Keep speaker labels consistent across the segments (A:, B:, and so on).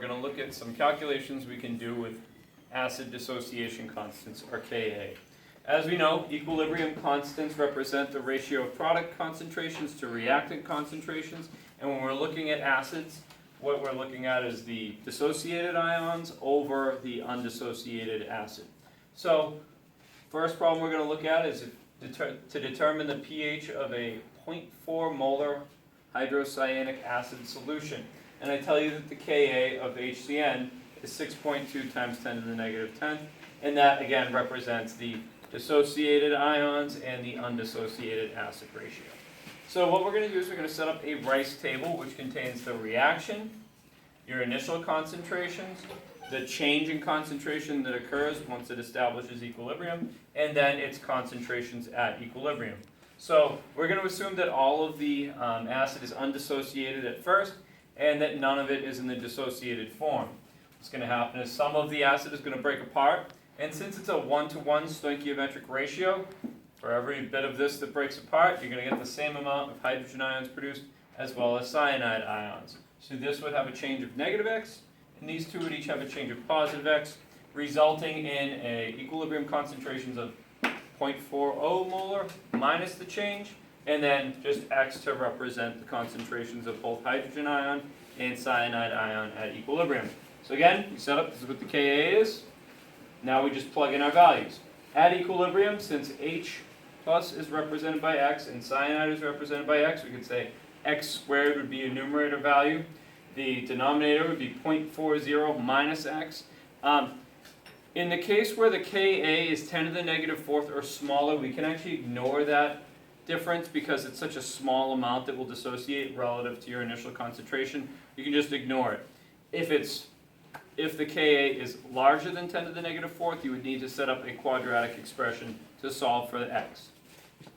A: going to look at some calculations we can do with acid dissociation constants, or Ka. As we know, equilibrium constants represent the ratio of product concentrations to reactant concentrations, and when we're looking at acids, what we're looking at is the dissociated ions over the undissociated acid. So, first problem we're going to look at is to determine the pH of a 0.4 molar hydrocyanic acid solution. And I tell you that the Ka of HCN is 6.2 times 10 to the negative 10th, and that again represents the dissociated ions and the undissociated acid ratio. So what we're going to do is we're going to set up a Rice table which contains the reaction, your initial concentrations, the change in concentration that occurs once it establishes equilibrium, and then its concentrations at equilibrium. So we're going to assume that all of the acid is undissociated at first, and that none of it is in the dissociated form. What's going to happen is some of the acid is going to break apart, and since it's a 1-to-1 stoichiometric ratio, for every bit of this that breaks apart, you're going to get the same amount of hydrogen ions produced as well as cyanide ions. So this would have a change of negative X, and these two would each have a change of positive X, resulting in equilibrium concentrations of 0.40 molar minus the change, and then just X to represent the concentrations of both hydrogen ion and cyanide ion at equilibrium. So again, we set up, this is what the Ka is. Now we just plug in our values. At equilibrium, since H plus is represented by X and cyanide is represented by X, we could say X squared would be a numerator value. The denominator would be 0.40 minus X. In the case where the Ka is 10 to the negative fourth or smaller, we can actually ignore that difference because it's such a small amount that will dissociate relative to your initial concentration. You can just ignore it. If the Ka is larger than 10 to the negative fourth, you would need to set up a quadratic expression to solve for the X.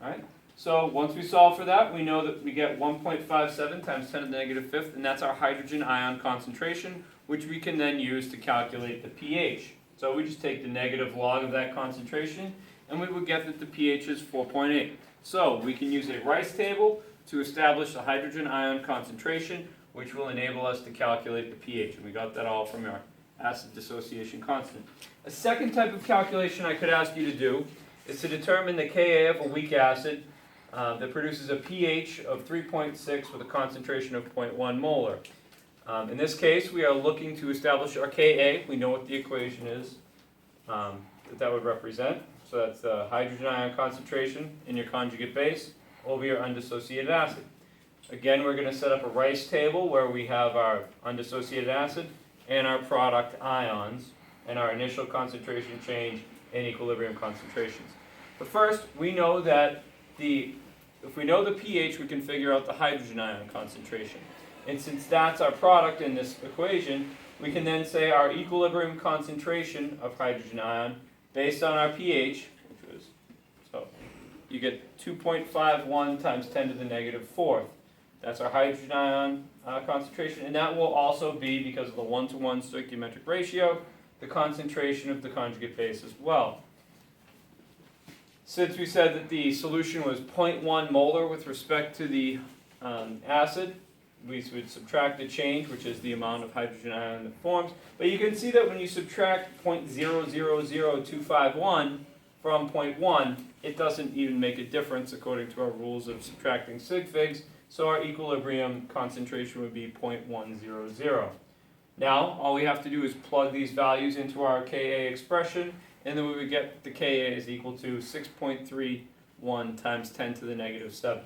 A: All right? So once we solve for that, we know that we get 1.57 times 10 to the negative fifth, and that's our hydrogen ion concentration, which we can then use to calculate the pH. So we just take the negative log of that concentration, and we would get that the pH is 4.8. So we can use a Rice table to establish the hydrogen ion concentration, which will enable us to calculate the pH. And we got that all from our acid dissociation constant. A second type of calculation I could ask you to do is to determine the Ka of a weak acid that produces a pH of 3.6 with a concentration of 0.1 molar. In this case, we are looking to establish our Ka. We know what the equation is that would represent. So that's the hydrogen ion concentration in your conjugate base over your undissociated acid. Again, we're going to set up a Rice table where we have our undissociated acid and our product ions and our initial concentration change and equilibrium concentrations. But first, we know that if we know the pH, we can figure out the hydrogen ion concentration. And since that's our product in this equation, we can then say our equilibrium concentration of hydrogen ion based on our pH, which was, so you get 2.51 times 10 to the negative fourth. That's our hydrogen ion concentration, and that will also be, because of the 1-to-1 stoichiometric ratio, the concentration of the conjugate base as well. Since we said that the solution was 0.1 molar with respect to the acid, we would subtract the change, which is the amount of hydrogen ion that forms. But you can see that when you subtract 0.000251 from 0.1, it doesn't even make a difference according to our rules of subtracting sig figs. So our equilibrium concentration would be 0.100. Now, all we have to do is plug these values into our Ka expression, and then we would get the Ka is equal to 6.31 times 10 to the negative 7.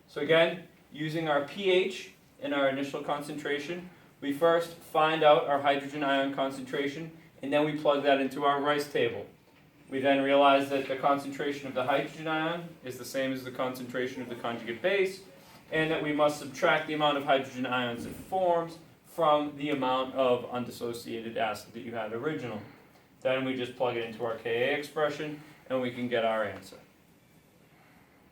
A: So again, using our pH and our initial concentration, we first find out our hydrogen ion concentration, and then we plug that into our Rice table. We then realize that the concentration of the hydrogen ion is the same as the concentration of the conjugate base, and that we must subtract the amount of hydrogen ions it forms from the amount of undissociated acid that you had originally. Then we just plug it into our Ka expression, and we can get our answer.